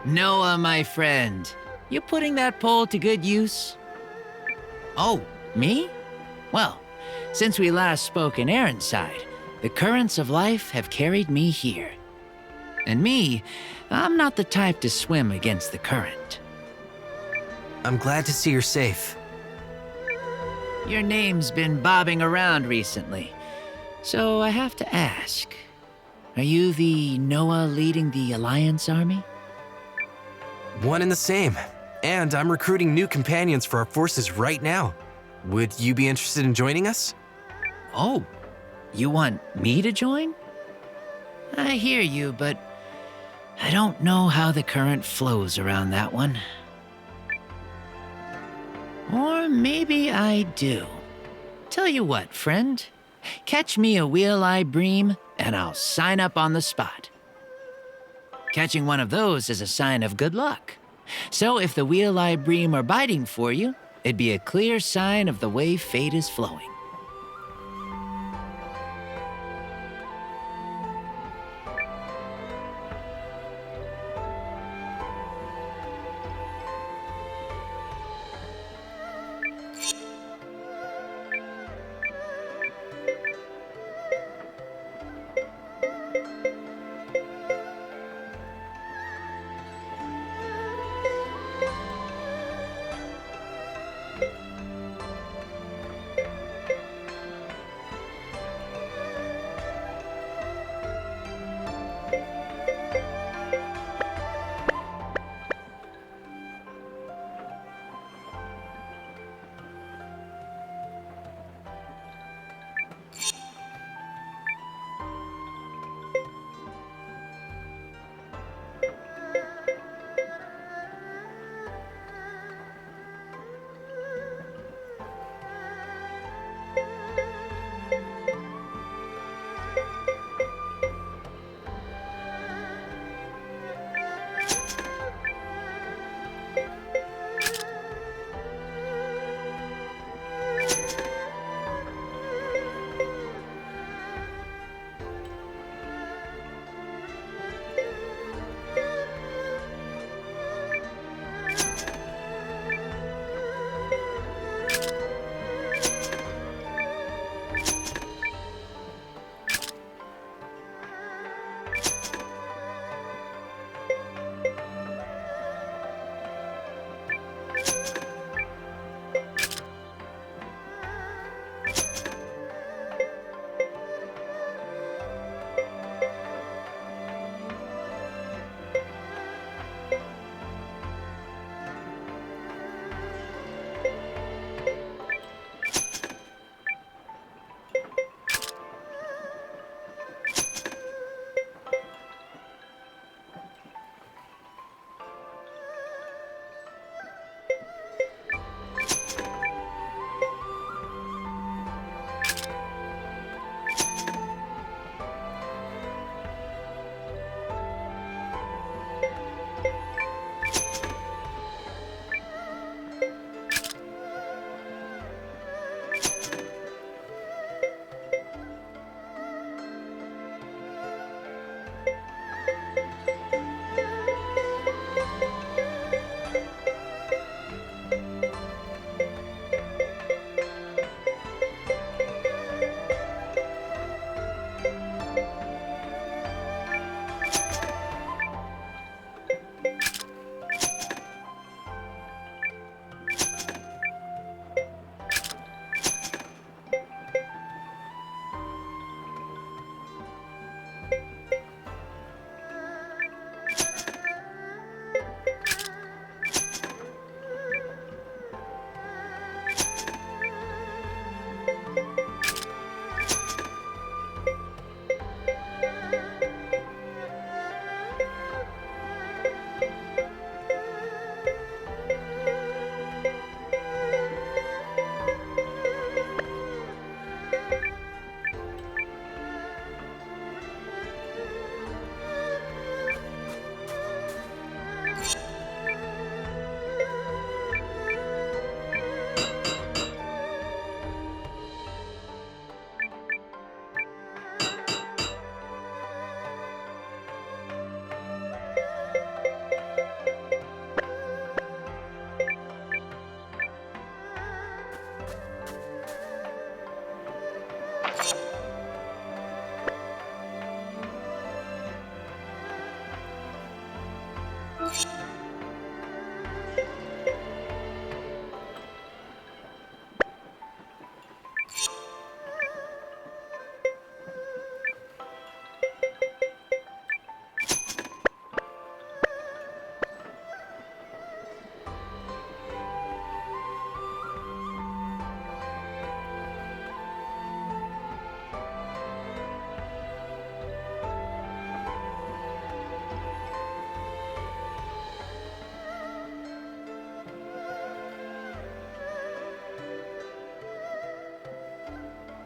Noah, my friend, you putting that pole to good use? Oh, me? Well, since we last spoke in Aaronside, the currents of life have carried me here. And me, I'm not the type to swim against the current. I'm glad to see you're safe. Your name's been bobbing around recently, so I have to ask. Are you the Noah leading the Alliance army? One and the same. And I'm recruiting new companions for our forces right now. Would you be interested in joining us? Oh, you want me to join? I hear you, but I don't know how the current flows around that one. Or maybe I do. Tell you what, friend. Catch me a wheel-eye bream, and I'll sign up on the spot. Catching one of those is a sign of good luck. So if the wheel-eye bream are biting for you, it'd be a clear sign of the way fate is flowing.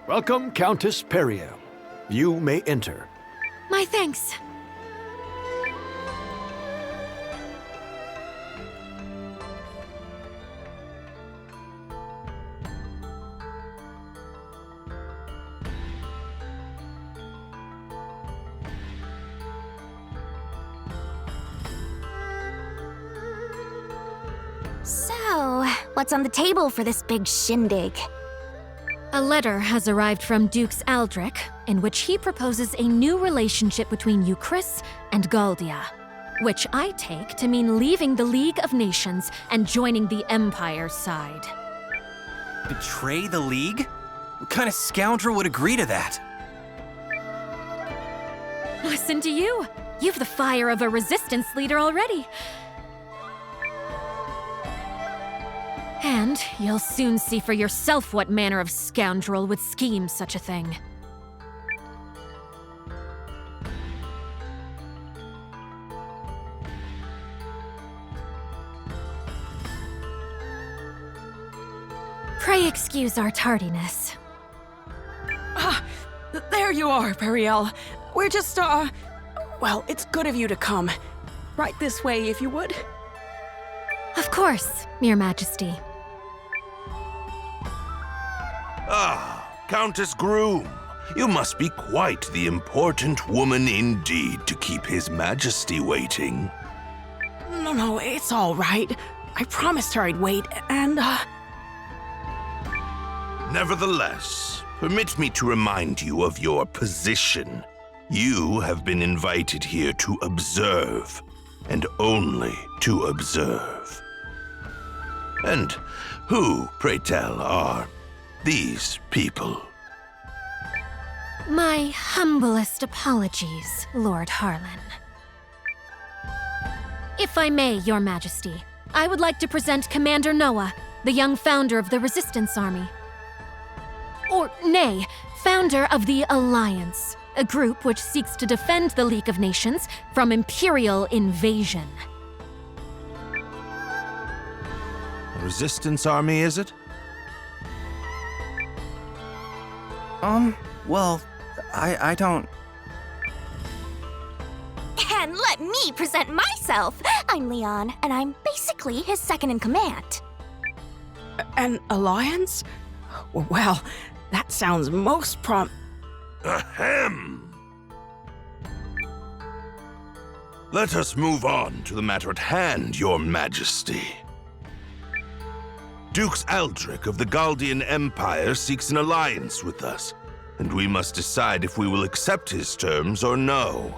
Welcome, Countess Periel. You may enter. My thanks. So, what's on the table for this big shindig? A letter has arrived from Dukes Aldrich, in which he proposes a new relationship between Yucris and Galdia, which I take to mean leaving the League of Nations and joining the Empire's side. Betray the League? What kind of scoundrel would agree to that? Listen to you. You've the fire of a resistance leader already. And you'll soon see for yourself what manner of scoundrel would scheme such a thing. Pray excuse our tardiness. There you are, Periel. We're just, well, it's good of you to come. Right this way, if you would. Of course, Your Majesty. Ah, Countess Groom. You must be quite the important woman indeed to keep His Majesty waiting. No, it's all right. I promised her I'd wait, and, Nevertheless, permit me to remind you of your position. You have been invited here to observe, and only to observe. And who, pray tell, are these people? My humblest apologies, Lord Harlan. If I may, Your Majesty, I would like to present Commander Noah, the young founder of the Resistance Army. Or, nay, founder of the Alliance, a group which seeks to defend the League of Nations from Imperial invasion. Resistance Army, is it? Well, I don't... And let me present myself. I'm Leon, and I'm basically his second in command. an alliance? Well, that sounds most Ahem! Let us move on to the matter at hand, Your Majesty. Dukes Aldrich of the Galdian Empire seeks an alliance with us, and we must decide if we will accept his terms or no.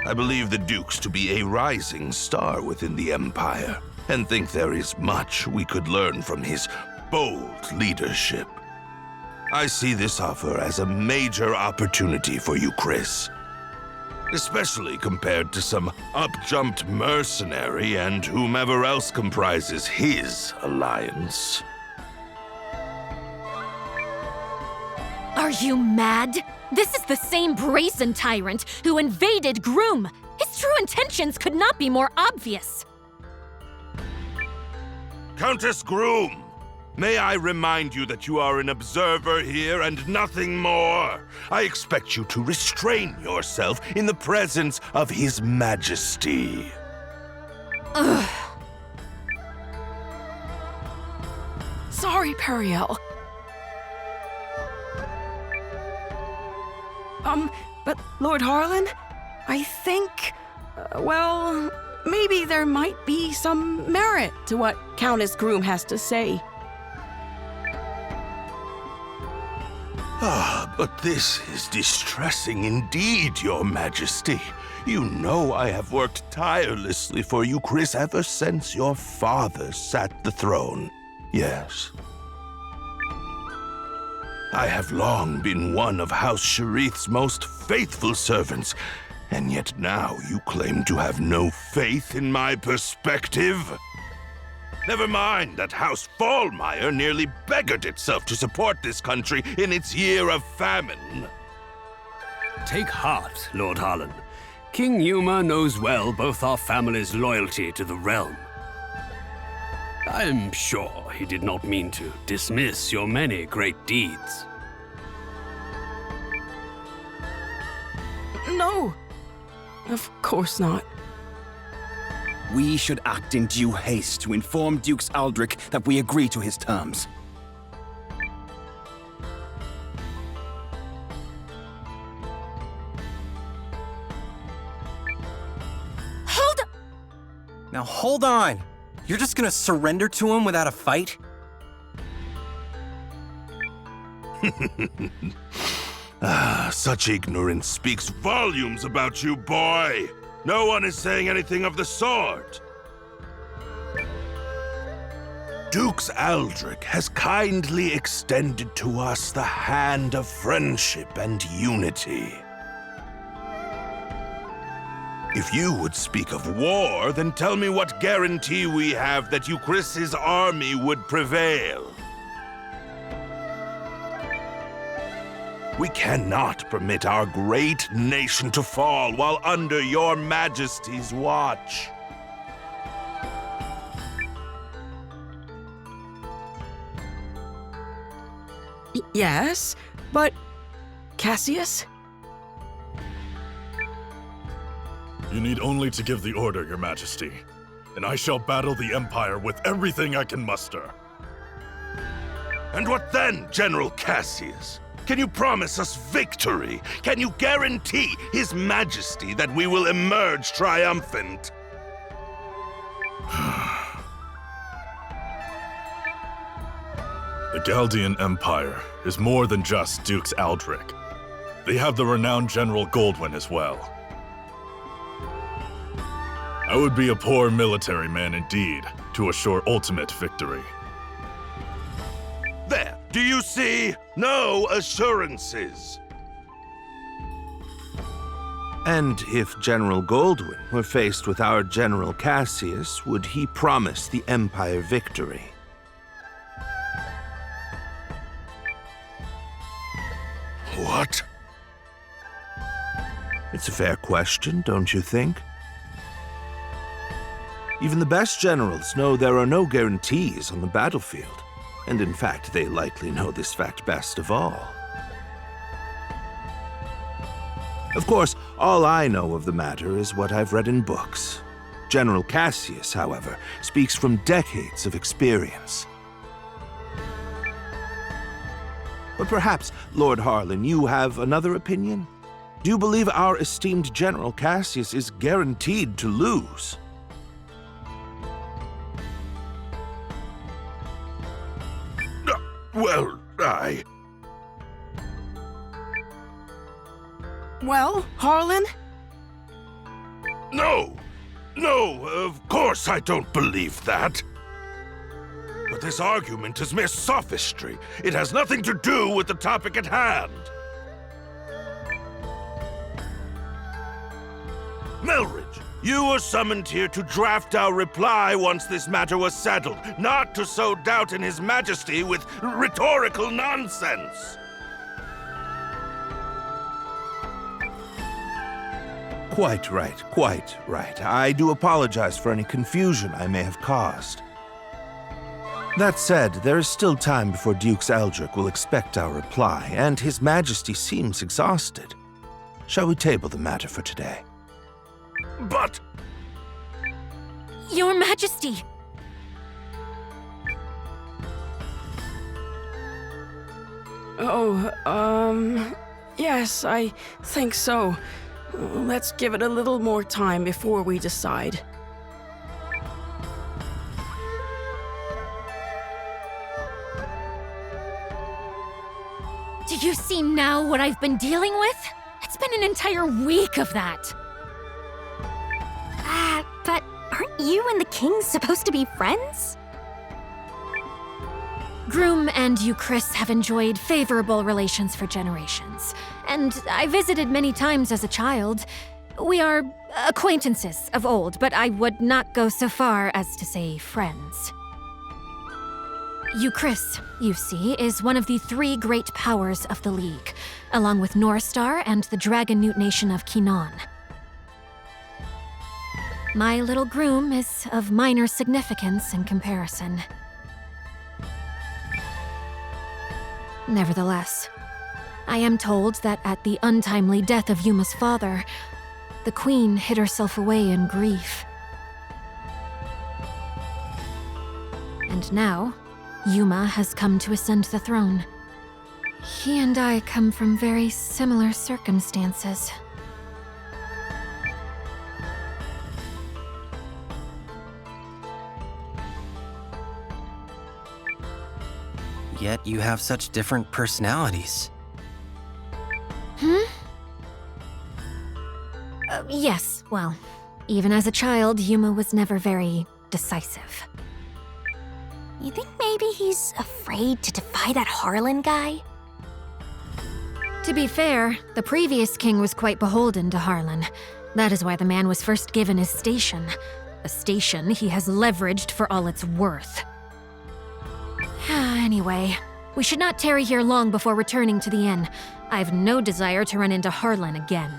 I believe the Dukes to be a rising star within the Empire, and think there is much we could learn from his bold leadership. I see this offer as a major opportunity for Yucris, especially compared to some up-jumped mercenary and whomever else comprises his alliance. Are you mad? This is the same brazen tyrant who invaded Groom. His true intentions could not be more obvious. Countess Groom, may I remind you that you are an observer here and nothing more? I expect you to restrain yourself in the presence of His Majesty. Ugh. Sorry, Periel. But Lord Harlan, I think, well, maybe there might be some merit to what Countess Groom has to say. But this is distressing indeed, Your Majesty. You know I have worked tirelessly for Yucris ever since your father sat the throne. Yes. I have long been one of House Sharith's most faithful servants, and yet now you claim to have no faith in my perspective? Never mind that House Fallmeyer nearly beggared itself to support this country in its year of famine. Take heart, Lord Harlan. King Yuma knows well both our family's loyalty to the realm. I'm sure he did not mean to dismiss your many great deeds. No, of course not. We should act in due haste to inform Dukes Aldrich that we agree to his terms. Hold up! Now hold on. You're just gonna surrender to him without a fight? Such ignorance speaks volumes about you, boy. No one is saying anything of the sort. Dukes Aldrich has kindly extended to us the hand of friendship and unity. If you would speak of war, then tell me what guarantee we have that Yukrisa's army would prevail. We cannot permit our great nation to fall while under your majesty's watch. Yes, but Cassius? You need only to give the order, Your Majesty, and I shall battle the Empire with everything I can muster. And what then, General Cassius? Can you promise us victory? Can you guarantee His Majesty that we will emerge triumphant? The Galdian Empire is more than just Dukes Aldrich. They have the renowned General Goldwyn as well. I would be a poor military man indeed to assure ultimate victory. There, do you see? No assurances. And if General Goldwyn were faced with our General Cassius, would he promise the Empire victory? What? It's a fair question, don't you think? Even the best generals know there are no guarantees on the battlefield. And in fact, they likely know this fact best of all. Of course, all I know of the matter is what I've read in books. General Cassius, however, speaks from decades of experience. But perhaps, Lord Harlan, you have another opinion? Do you believe our esteemed General Cassius is guaranteed to lose? Well, Well, Harlan? No! No, of course I don't believe that. But this argument is mere sophistry. It has nothing to do with the topic at hand. Melridge, you were summoned here to draft our reply once this matter was settled, not to sow doubt in His Majesty with rhetorical nonsense. Quite right, quite right. I do apologize for any confusion I may have caused. That said, there is still time before Dukes Aldrich will expect our reply, and His Majesty seems exhausted. Shall we table the matter for today? But... Your Majesty! Oh, yes, I think so. Let's give it a little more time before we decide. Do you see now what I've been dealing with? It's been an entire week of that. But aren't you and the king supposed to be friends? Groom and Yucris have enjoyed favorable relations for generations, and I visited many times as a child. We are acquaintances of old, but I would not go so far as to say friends. Yucris, you see, is one of the three great powers of the League, along with Norstar and the Dragon Newt nation of Kinan. My little groom is of minor significance in comparison. Nevertheless, I am told that at the untimely death of Yuma's father, the queen hid herself away in grief. And now, Yuma has come to ascend the throne. He and I come from very similar circumstances. Yet you have such different personalities. Yes, well, even as a child, Yuma was never very decisive. You think maybe he's afraid to defy that Harlan guy? To be fair, the previous king was quite beholden to Harlan. That is why the man was first given his station. A station he has leveraged for all it's worth. Anyway, we should not tarry here long before returning to the inn. I have no desire to run into Harlan again.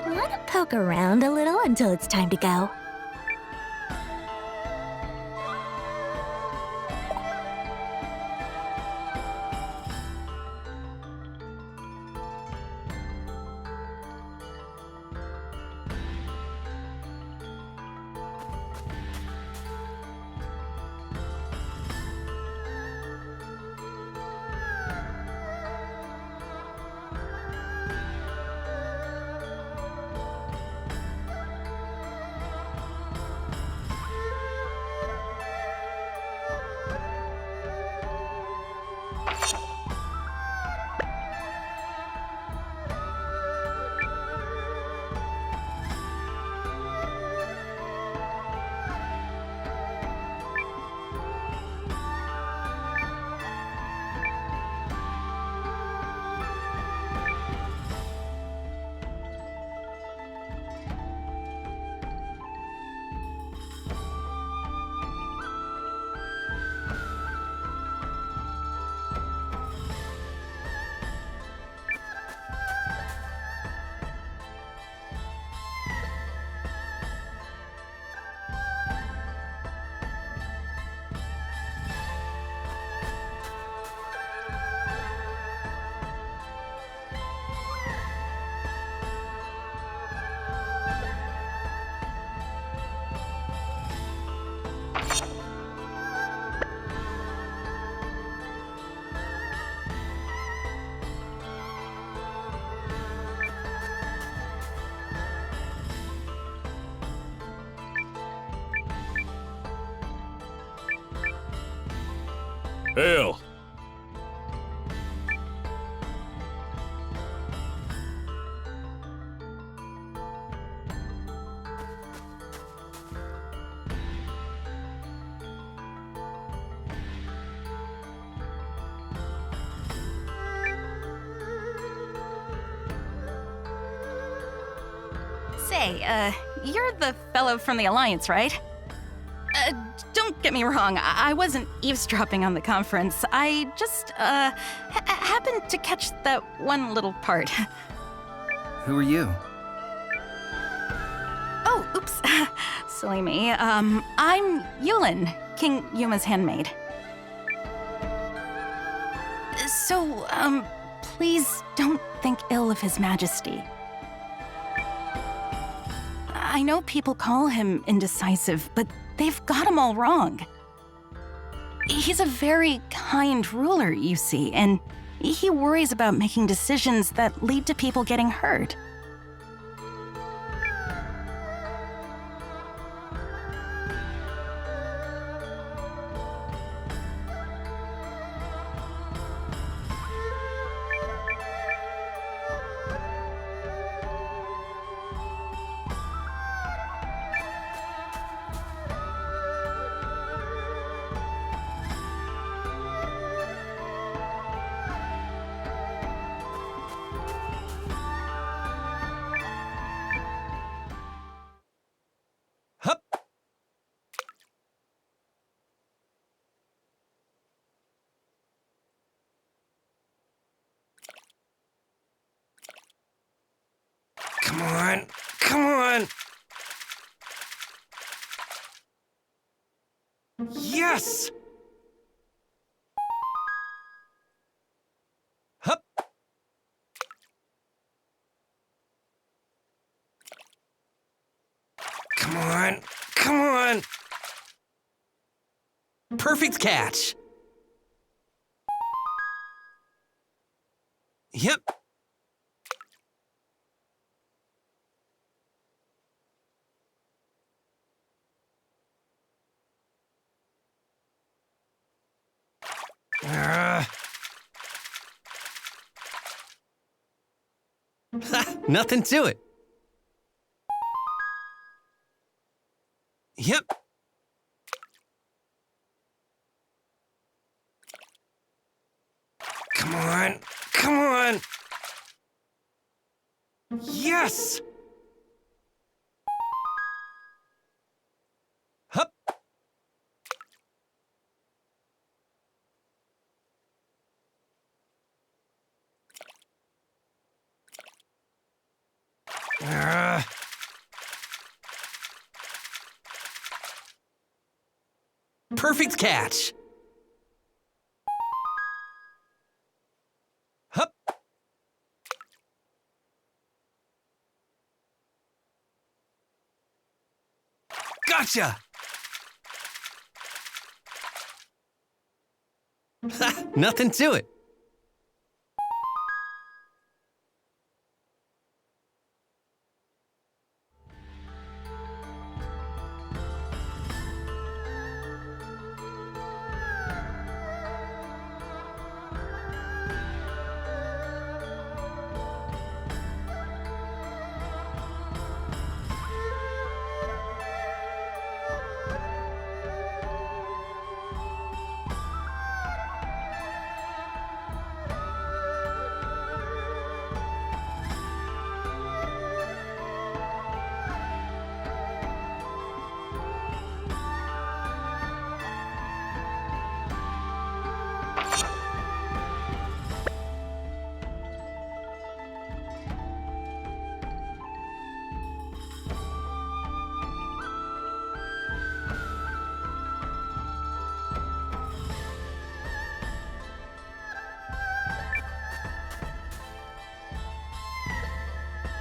Wanna poke around a little until it's time to go? Hail! Say, you're the fellow from the Alliance, right? Don't get me wrong, I wasn't eavesdropping on the conference. I just, happened to catch that one little part. Who are you? Oh, oops. Silly me. I'm Yulin, King Yuma's handmaid. So, please don't think ill of His Majesty. I know people call him indecisive, but they've got him all wrong. He's a very kind ruler, you see, and he worries about making decisions that lead to people getting hurt. on, come on! Yes! Hup! Come on, come on! Perfect catch! Yep. Nothing to it. Yep. Come on, come on. Yes. Hup. Perfect catch. Hup. Gotcha. Nothing to it.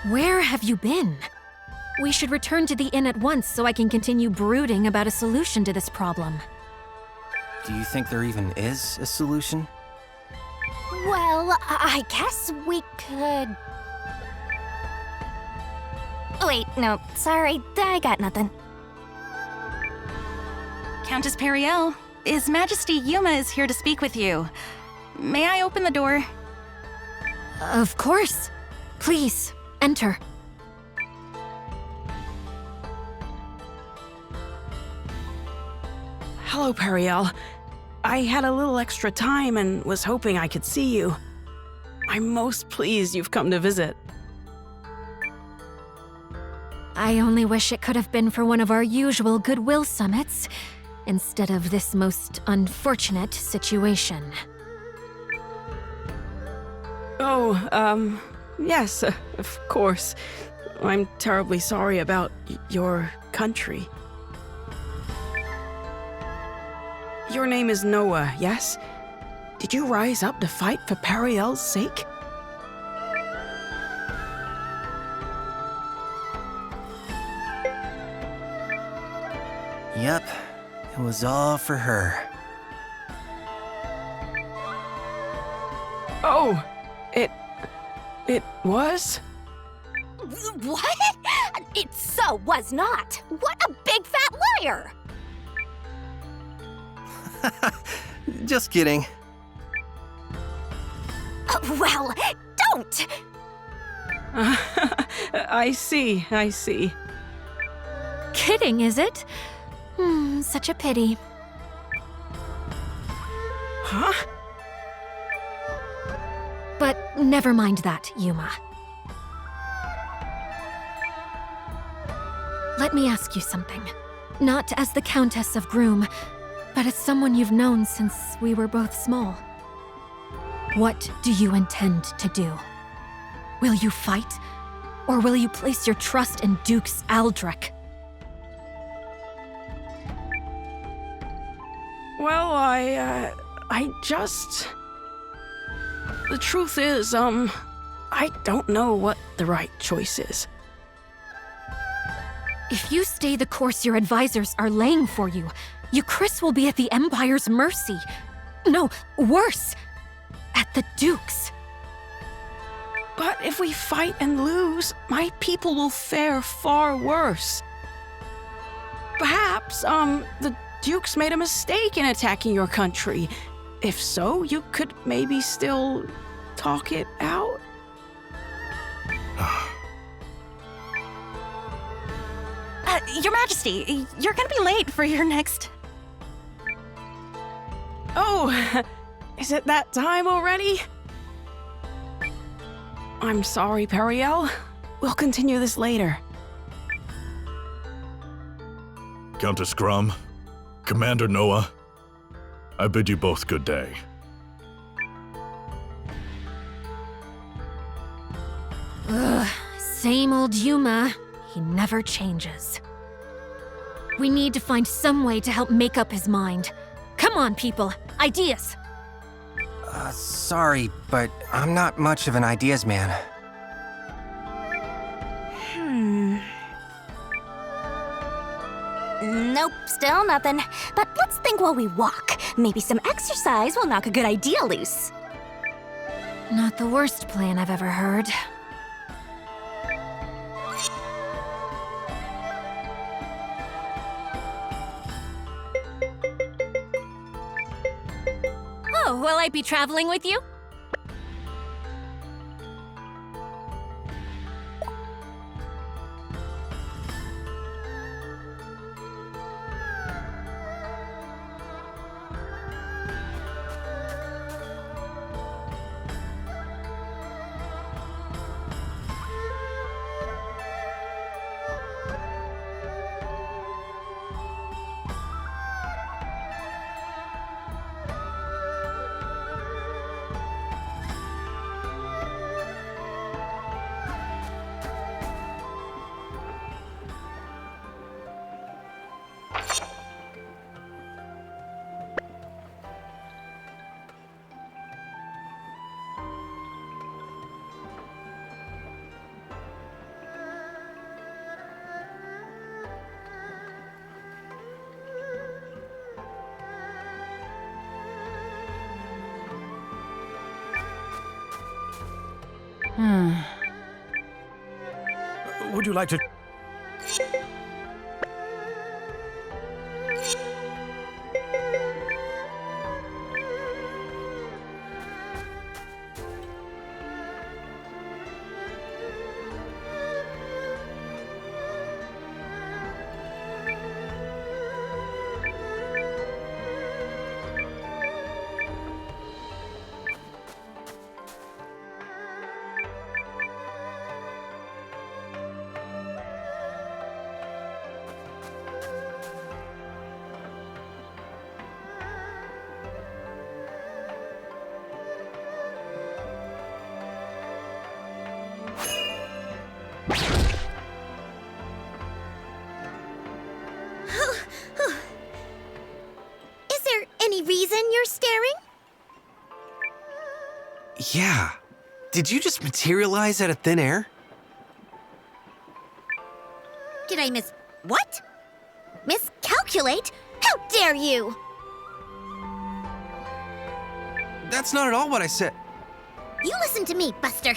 Where have you been? We should return to the inn at once so I can continue brooding about a solution to this problem. Do you think there even is a solution? Well, I guess we could... Wait, no, sorry, I got nothing. Countess Periel, His Majesty Yuma is here to speak with you. May I open the door? Of course. Please, enter. Hello, Periel. I had a little extra time and was hoping I could see you. I'm most pleased you've come to visit. I only wish it could have been for one of our usual goodwill summits, instead of this most unfortunate situation. Oh, yes, of course. I'm terribly sorry about your country. Your name is Noah, yes? Did you rise up to fight for Periel's sake? Yep, it was all for her. Oh, it was? What? It so was not. What a big fat liar! Just kidding. Well, don't! I see. Kidding, is it? Such a pity. Huh? But never mind that, Yuma. Let me ask you something. Not as the Countess of Groom, but as someone you've known since we were both small. What do you intend to do? Will you fight? Or will you place your trust in Dukes Aldrich? Well, I just... The truth is, I don't know what the right choice is. If you stay the course your advisors are laying for you, Yucris will be at the Empire's mercy. No, worse, at the Duke's. But if we fight and lose, my people will fare far worse. Perhaps, the Dukes made a mistake in attacking your country. If so, you could maybe still talk it out. Your Majesty, you're gonna be late for your next... Oh, is it that time already? I'm sorry, Periel. We'll continue this later. Countess Grum, Commander Noah, I bid you both good day. Ugh, same old Yuma. He never changes. We need to find some way to help make up his mind. Come on, people. Ideas! Sorry, but I'm not much of an ideas man. Nope, still nothing. But let's think while we walk. Maybe some exercise will knock a good idea loose. Not the worst plan I've ever heard. Oh, will I be traveling with you? Would you like to... Is there any reason you're staring? Yeah. Did you just materialize out of thin air? Did I miss... what? Miscalculate? How dare you! That's not at all what I said. You listen to me, Buster.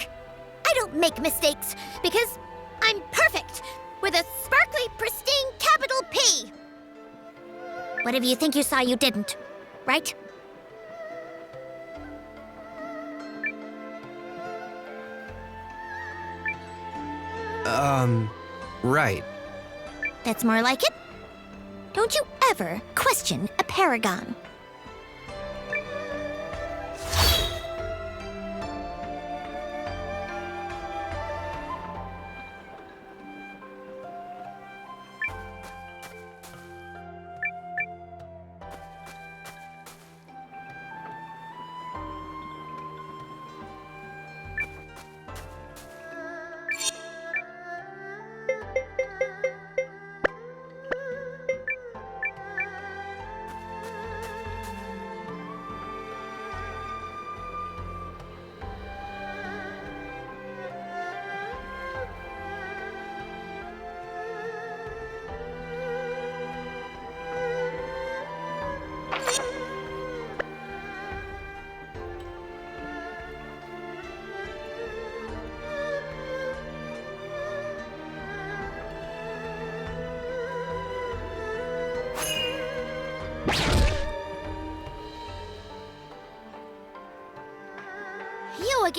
I don't make mistakes because I'm perfect with a sparkly, pristine capital P. Whatever you think you saw, you didn't, right? Right. That's more like it. Don't you ever question a paragon.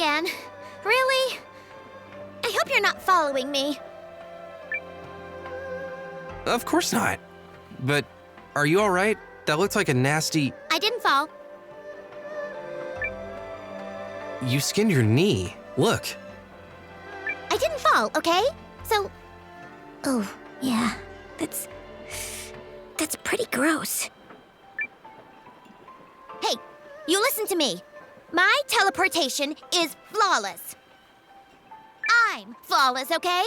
again. Really? I hope you're not following me. Of course not. But are you alright? That looked like a nasty... I didn't fall. You skinned your knee. Look. I didn't fall, okay? So... Oh, yeah. That's pretty gross. Hey, you listen to me. My teleportation is flawless. I'm flawless, okay?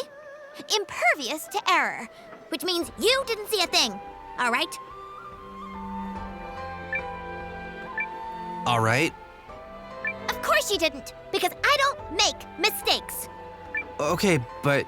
Impervious to error, which means you didn't see a thing, all right? All right. Of course you didn't, because I don't make mistakes. Okay, but...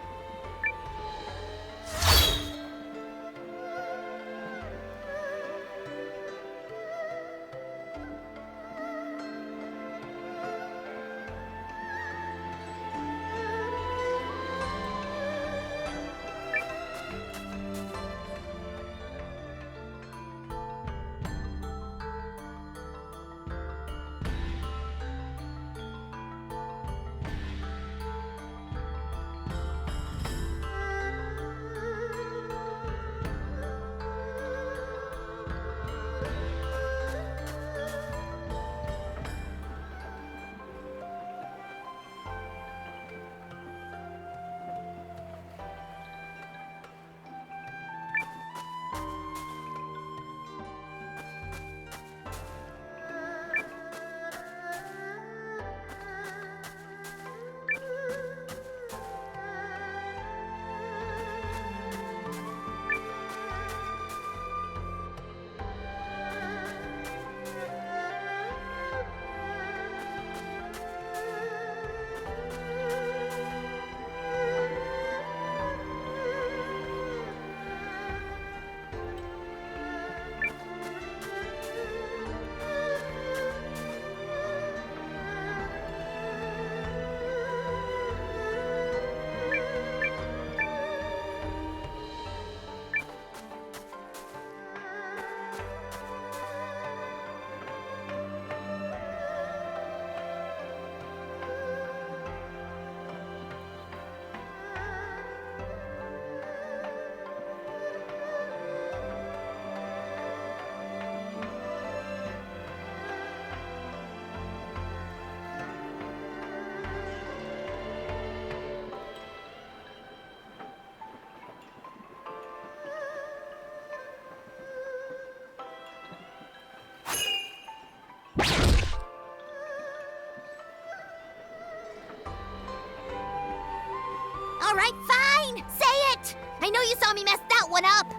All right, fine! Say it! I know you saw me mess that one up!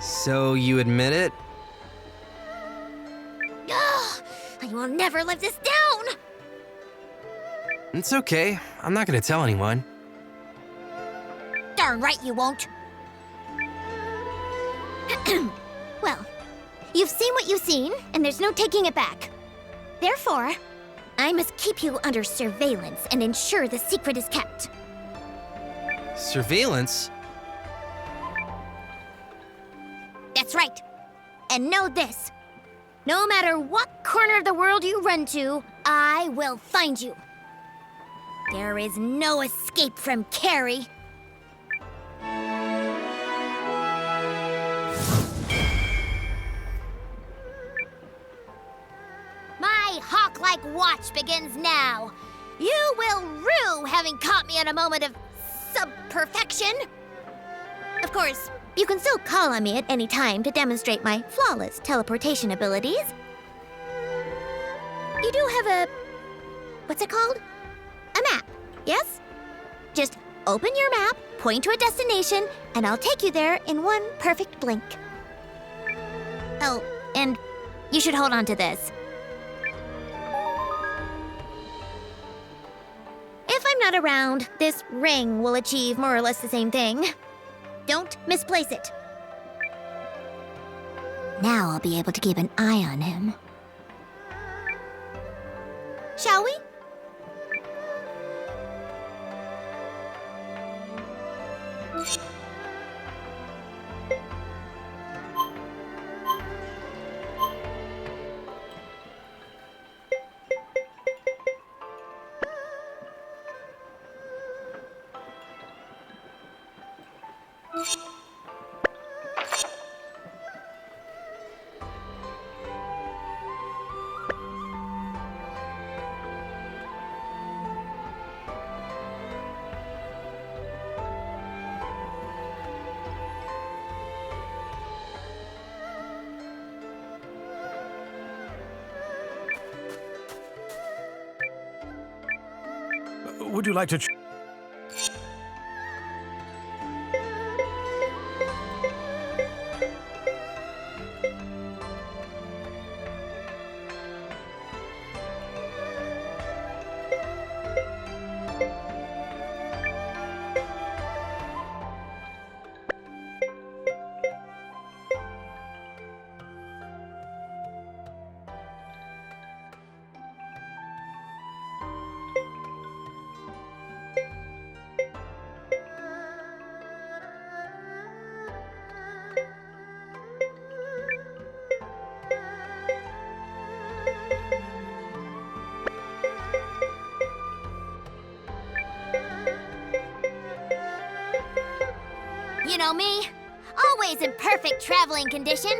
So you admit it? Ugh, I will never live this down! It's okay. I'm not gonna tell anyone. Darn right you won't. Well, you've seen what you've seen, and there's no taking it back. Therefore, I must keep you under surveillance and ensure the secret is kept. Surveillance? That's right. And know this. No matter what corner of the world you run to, I will find you. There is no escape from Carrie. My hawk-like watch begins now. You will rue having caught me in a moment of sub-perfection. Of course, you can still call on me at any time to demonstrate my flawless teleportation abilities. You do have a... what's it called? A map, yes? Just open your map, point to a destination, and I'll take you there in one perfect blink. Oh, and you should hold on to this. If I'm not around, this ring will achieve more or less the same thing. Don't misplace it. Now I'll be able to keep an eye on him. Shall we? Would you like to... You know me, always in perfect traveling condition.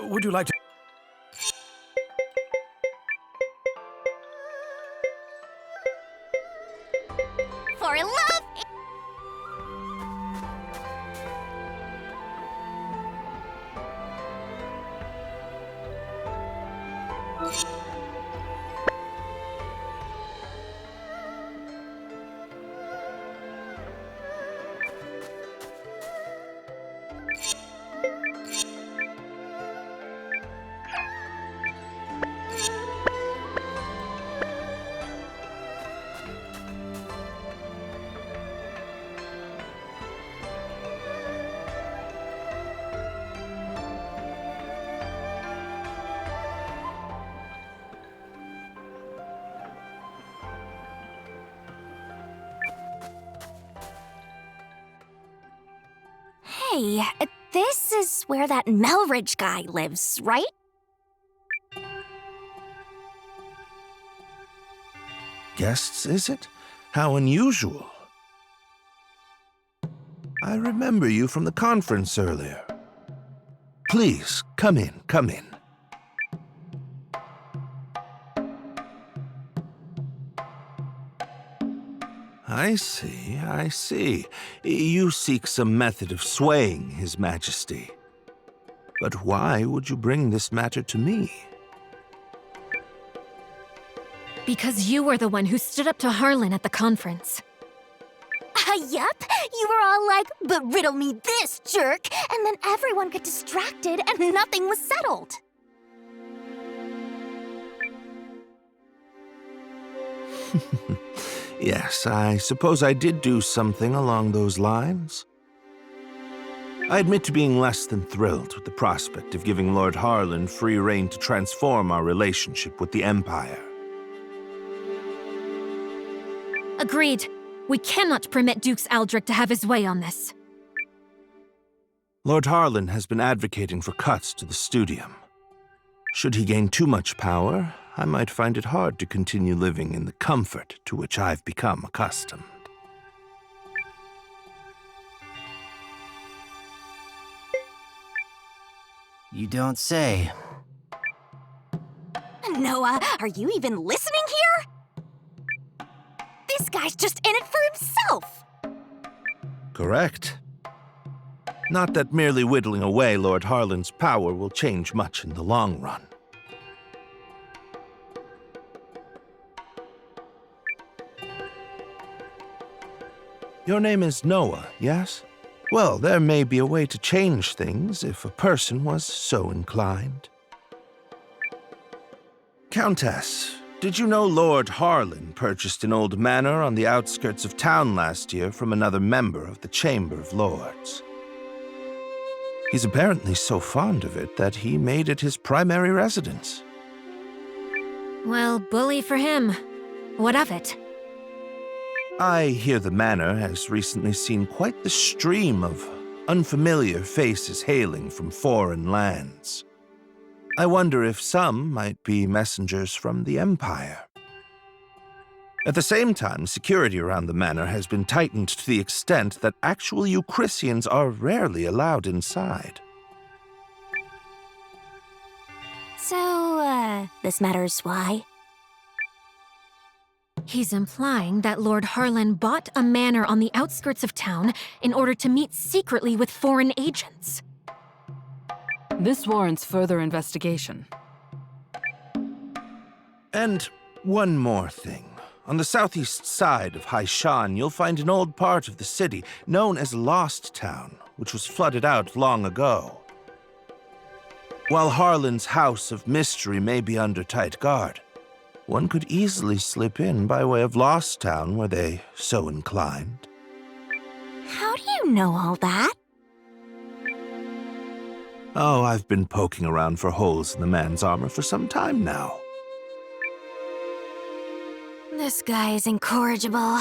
Would you like to... For love. Hey, this is where that Melridge guy lives, right? Guests, is it? How unusual. I remember you from the conference earlier. Please, come in, come in. I see, I see. You seek some method of swaying His Majesty. But why would you bring this matter to me? Because you were the one who stood up to Harlan at the conference. Yup. You were all like, but riddle me this, jerk! And then everyone got distracted and nothing was settled. Yes, I suppose I did do something along those lines. I admit to being less than thrilled with the prospect of giving Lord Harlan free rein to transform our relationship with the Empire. Agreed. We cannot permit Dukes Aldrich to have his way on this. Lord Harlan has been advocating for cuts to the studium. Should he gain too much power, I might find it hard to continue living in the comfort to which I've become accustomed. You don't say. Noah, are you even listening here? This guy's just in it for himself! Correct. Not that merely whittling away Lord Harlan's power will change much in the long run. Your name is Noah, yes? Well, there may be a way to change things if a person was so inclined. Countess, did you know Lord Harlan purchased an old manor on the outskirts of town last year from another member of the Chamber of Lords? He's apparently so fond of it that he made it his primary residence. Well, bully for him. What of it? I hear the manor has recently seen quite the stream of unfamiliar faces hailing from foreign lands. I wonder if some might be messengers from the Empire. At the same time, security around the manor has been tightened to the extent that actual Yukrisians are rarely allowed inside. So, this matters why? He's implying that Lord Harlan bought a manor on the outskirts of town in order to meet secretly with foreign agents. This warrants further investigation. And one more thing. On the southeast side of Haishan, you'll find an old part of the city known as Lost Town, which was flooded out long ago. While Harlan's House of Mystery may be under tight guard, one could easily slip in by way of Lost Town were they so inclined. How do you know all that? Oh, I've been poking around for holes in the man's armor for some time now. This guy is incorrigible.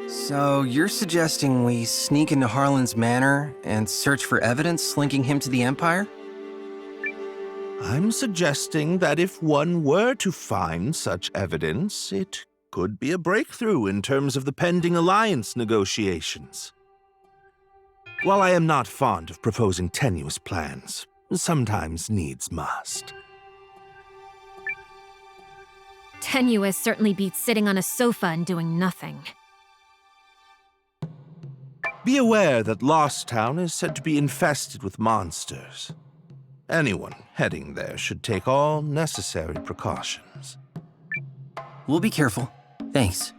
So you're suggesting we sneak into Harlan's manor and search for evidence linking him to the Empire? I'm suggesting that if one were to find such evidence, it could be a breakthrough in terms of the pending alliance negotiations. While I am not fond of proposing tenuous plans, sometimes needs must. Tenuous certainly beats sitting on a sofa and doing nothing. Be aware that Lost Town is said to be infested with monsters. Anyone heading there should take all necessary precautions. We'll be careful. Thanks.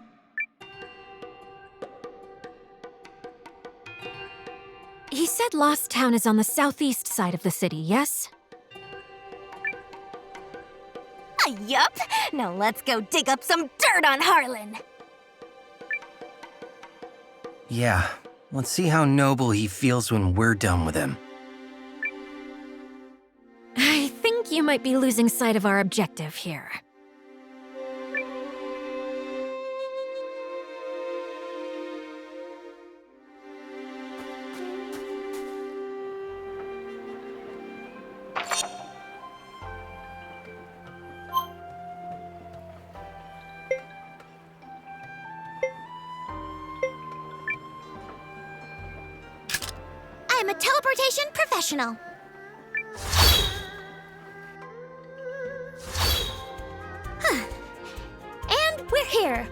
He said Lost Town is on the southeast side of the city, yes? Yup. Now let's go dig up some dirt on Harlan. Yeah, let's see how noble he feels when we're done with him. I think you might be losing sight of our objective here. I'm a teleportation professional. And we're here.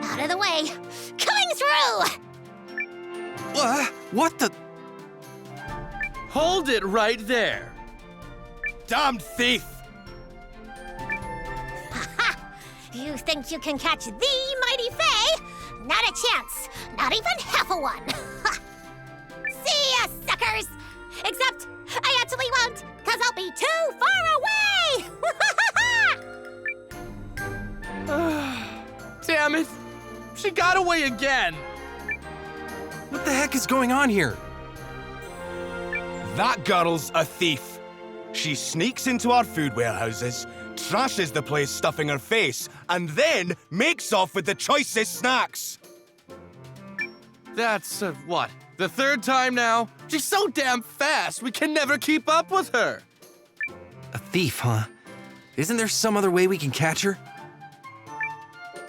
Out of the way. Coming through! What the? Hold it right there! Damned thief! You think you can catch the mighty Fae? Not a chance. Not even half a one. See ya, suckers! Except, I actually won't, because I'll be too far away! Damn it! She got away again! What the heck is going on here? That girl's a thief. She sneaks into our food warehouses, trashes the place stuffing her face, and then makes off with the choicest snacks. That's, what, the third time now? She's so damn fast, we can never keep up with her. A thief, huh? Isn't there some other way we can catch her?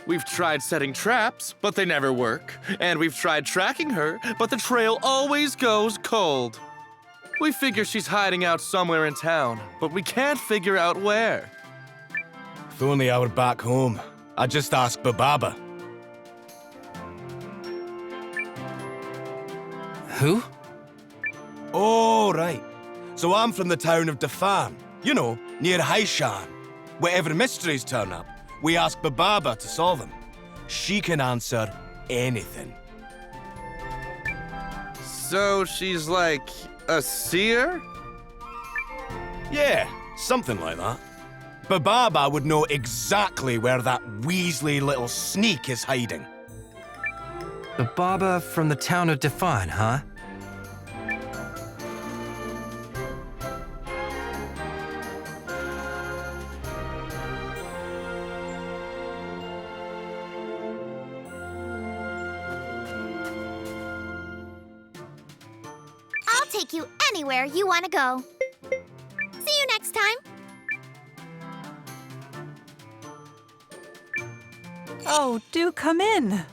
We've tried setting traps, but they never work. And we've tried tracking her, but the trail always goes cold. We figure she's hiding out somewhere in town, but we can't figure out where. If only I were back home. I'd just ask Bababa. Who? Oh, right. So I'm from the town of Dafan. You know, near Haishan. Whatever mysteries turn up, we ask Bababa to solve them. She can answer anything. So she's like a seer? Yeah, something like that. Bababa would know exactly where that Weasley little sneak is hiding. Bababa from the town of Dafan, huh? I'll take you anywhere you want to go. See you next time. Oh, do come in.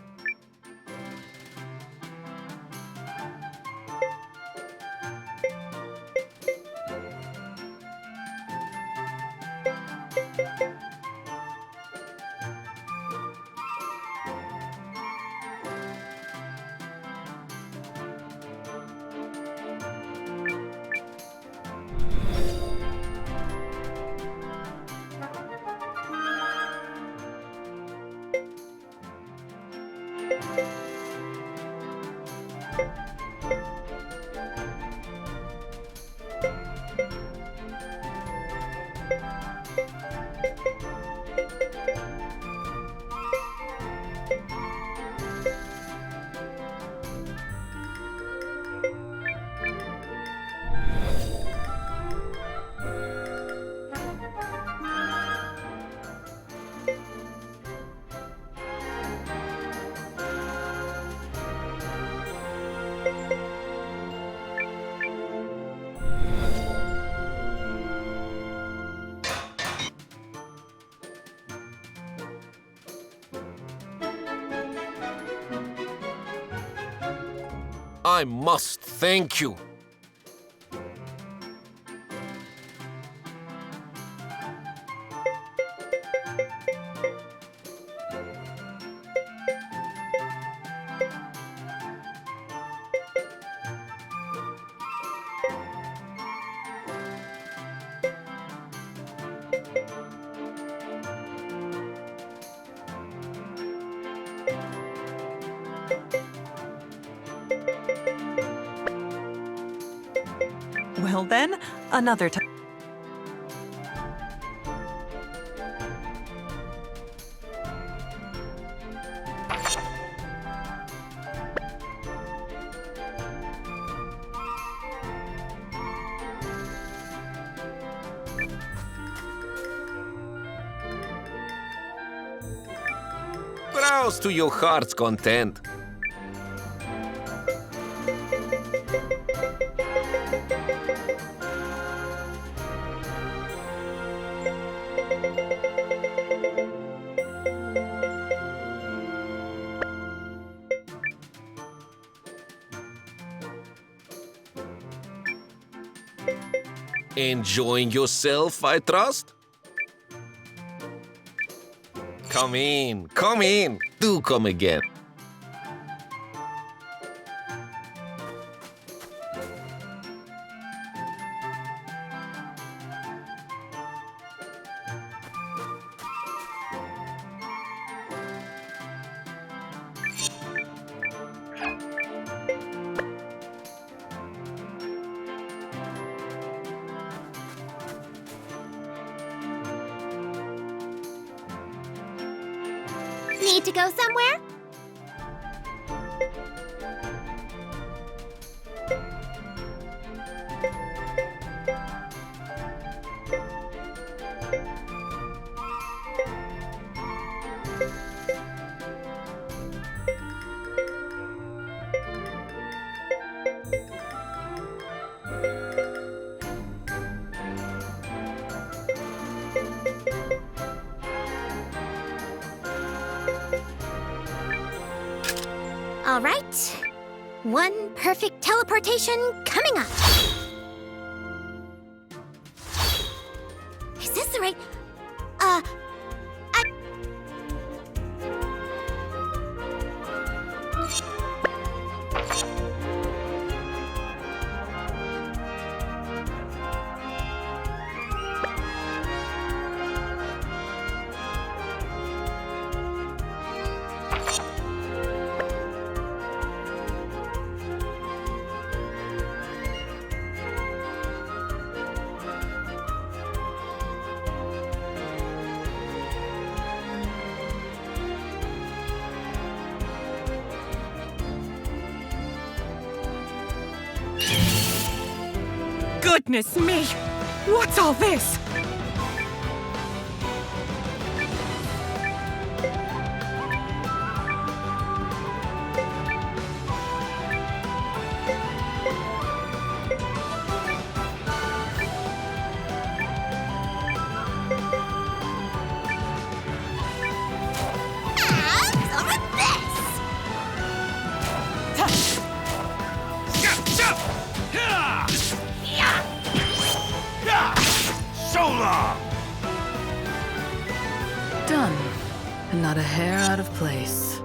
I must thank you. Well then, another time. Browse to your heart's content. Enjoying yourself, I trust? Come in, come in. Do come again. Need to go somewhere? All right. One perfect teleportation coming up. this the right... Goodness me! What's all this? Done. And not a hair out of place.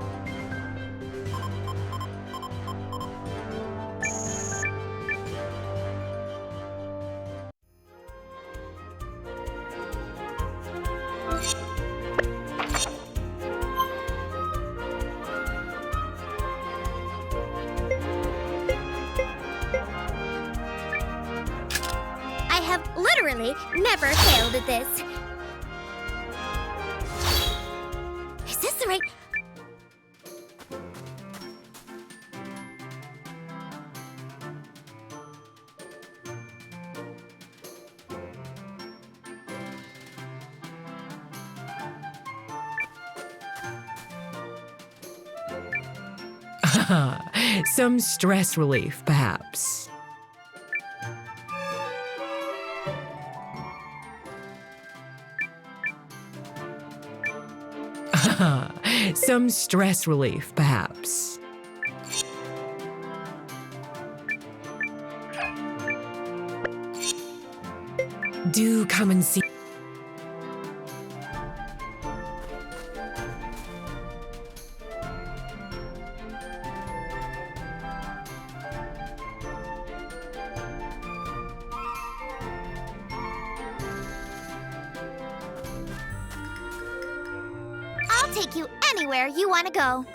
I have literally never failed at this. Is this the right... Some stress relief, perhaps. Some stress relief, perhaps. Do come and see. I'll take you anywhere you want to go.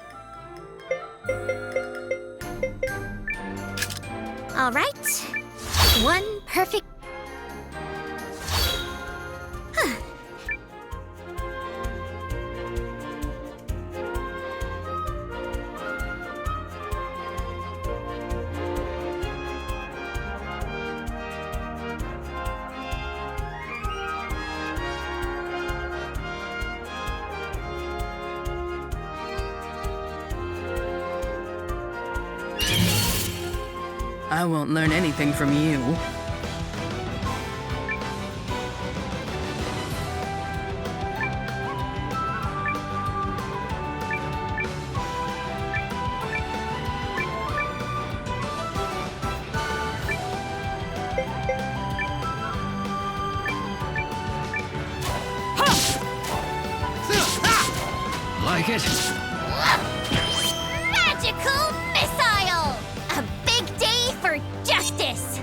All right. One perfect... Huh. I won't learn anything from you. Like it? Magical missile! A big day for justice!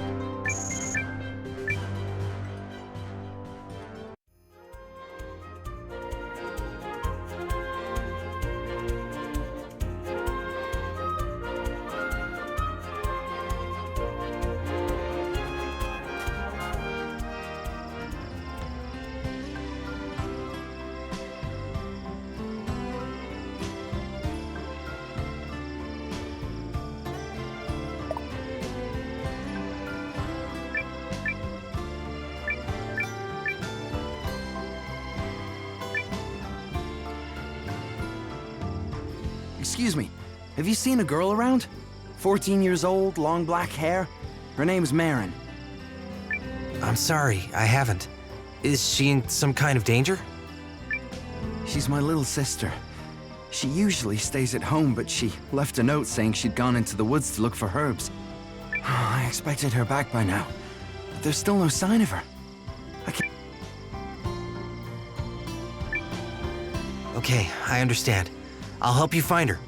Excuse me, have you seen a girl around? 14 years old, long black hair. Her name's Marin. I'm sorry, I haven't. Is she in some kind of danger? She's my little sister. She usually stays at home, but she left a note saying she'd gone into the woods to look for herbs. I expected her back by now, but there's still no sign of her. I can't... Okay, I understand. I'll help you find her.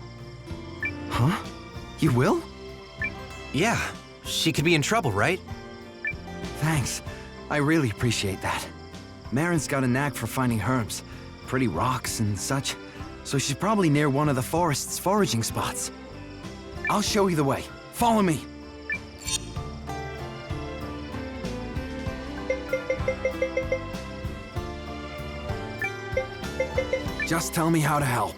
Huh? You will? Yeah, she could be in trouble, right? Thanks. I really appreciate that. Marin's got a knack for finding herbs, pretty rocks and such, so she's probably near one of the forest's foraging spots. I'll show you the way. Follow me. Just tell me how to help.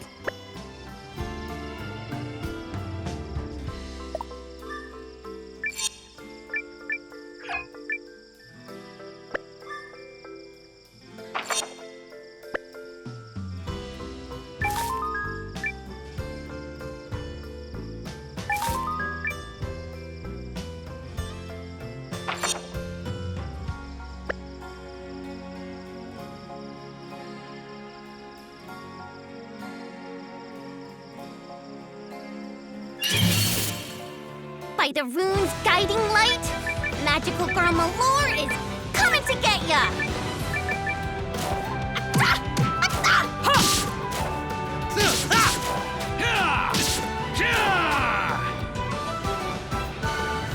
By the rune's guiding light, magical girl Malore is coming to get ya!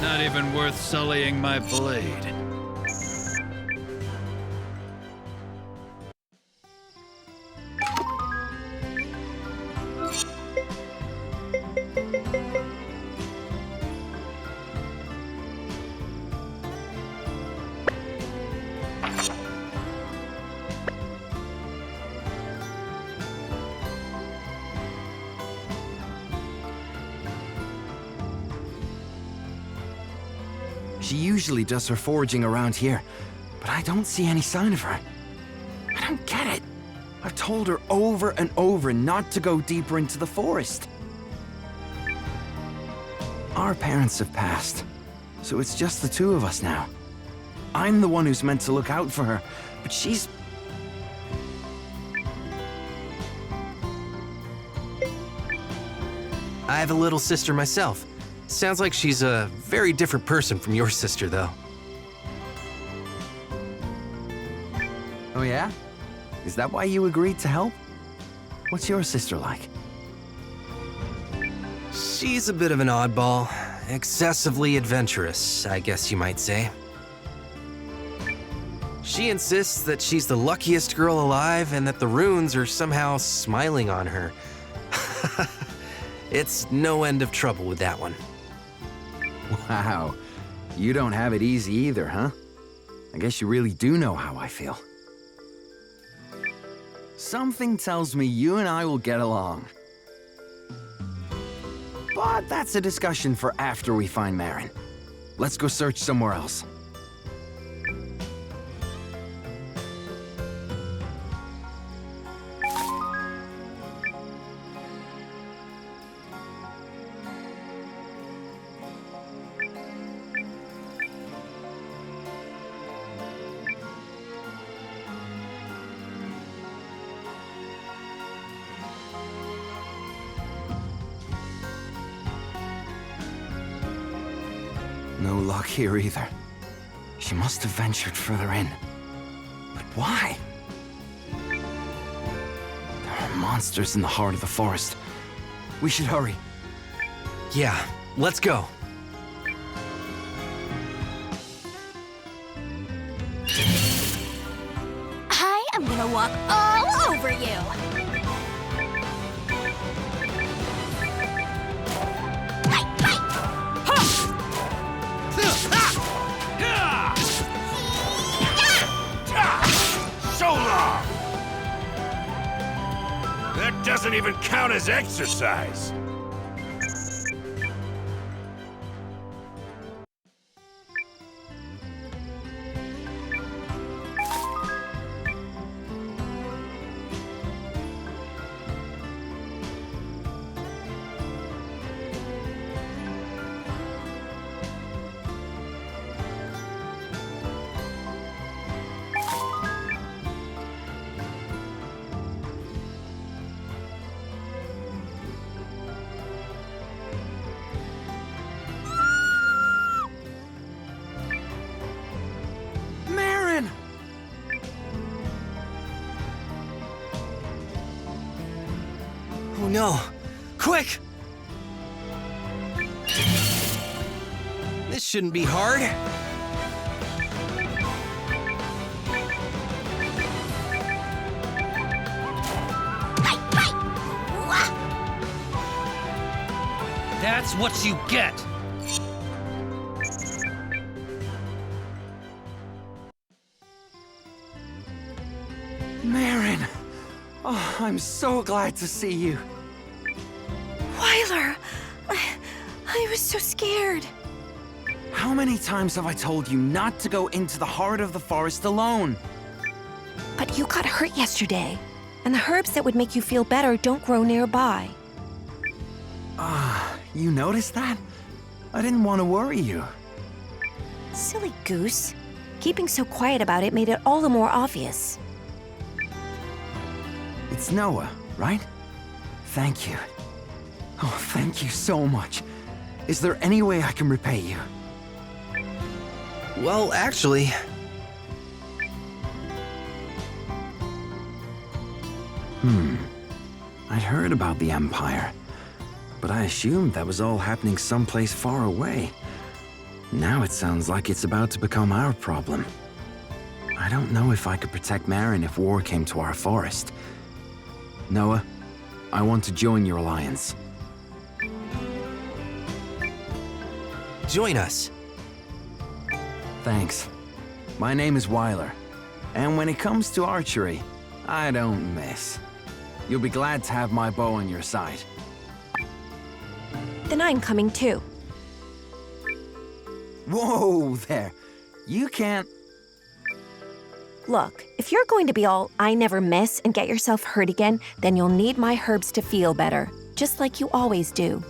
Not even worth sullying my blade. She usually does her foraging around here, but I don't see any sign of her. I don't get it. I've told her over and over not to go deeper into the forest. Our parents have passed, so it's just the two of us now. I'm the one who's meant to look out for her, but she's... I have a little sister myself. Sounds like she's a very different person from your sister, though. Oh yeah? Is that why you agreed to help? What's your sister like? She's a bit of an oddball. Excessively adventurous, I guess you might say. She insists that she's the luckiest girl alive and that the runes are somehow smiling on her. It's no end of trouble with that one. Wow. You don't have it easy either, huh? I guess you really do know how I feel. Something tells me you and I will get along. But that's a discussion for after we find Marin. Let's go search somewhere else. No luck here either. She must have ventured further in. But why? There are monsters in the heart of the forest. We should hurry. Yeah, let's go. I am gonna walk all over you. So long! That doesn't even count as exercise. Oh no! Quick! This shouldn't be hard. That's what you get! Marin! Oh, I'm so glad to see you. Wyler! I was so scared. How many times have I told you not to go into the heart of the forest alone? But you got hurt yesterday, and the herbs that would make you feel better don't grow nearby. You noticed that? I didn't want to worry you. Silly goose. Keeping so quiet about it made it all the more obvious. It's Noah, right? Thank you. Oh, thank you so much. Is there any way I can repay you? Well, actually... I'd heard about the Empire, but I assumed that was all happening someplace far away. Now it sounds like it's about to become our problem. I don't know if I could protect Marin if war came to our forest. Noah, I want to join your alliance. Join us. Thanks. My name is Wyler, and when it comes to archery, I don't miss. You'll be glad to have my bow on your side. Then I'm coming too. Whoa there! You can't... Look, if you're going to be all I never miss and get yourself hurt again, then you'll need my herbs to feel better, just like you always do.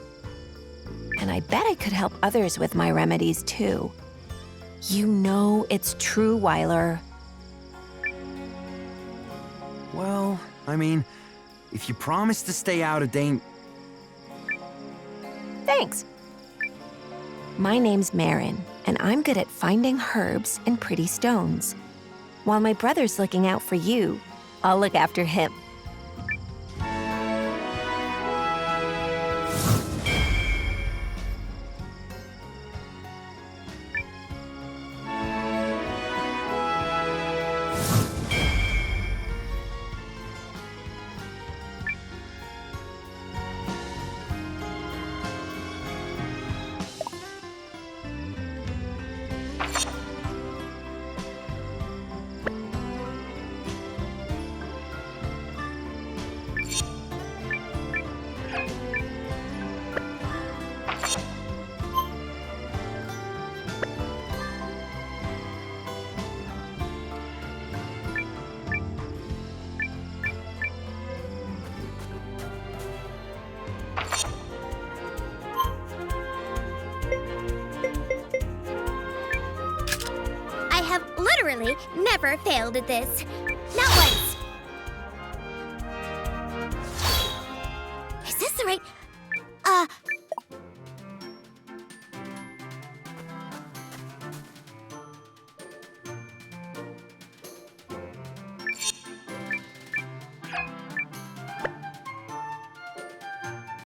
And I bet I could help others with my remedies too. You know it's true, Wyler. Well, I mean, if you promise to stay out of danger... Thanks. My name's Marin, and I'm good at finding herbs and pretty stones. While my brother's looking out for you, I'll look after him. Literally never failed at this. Not once. Is this the right...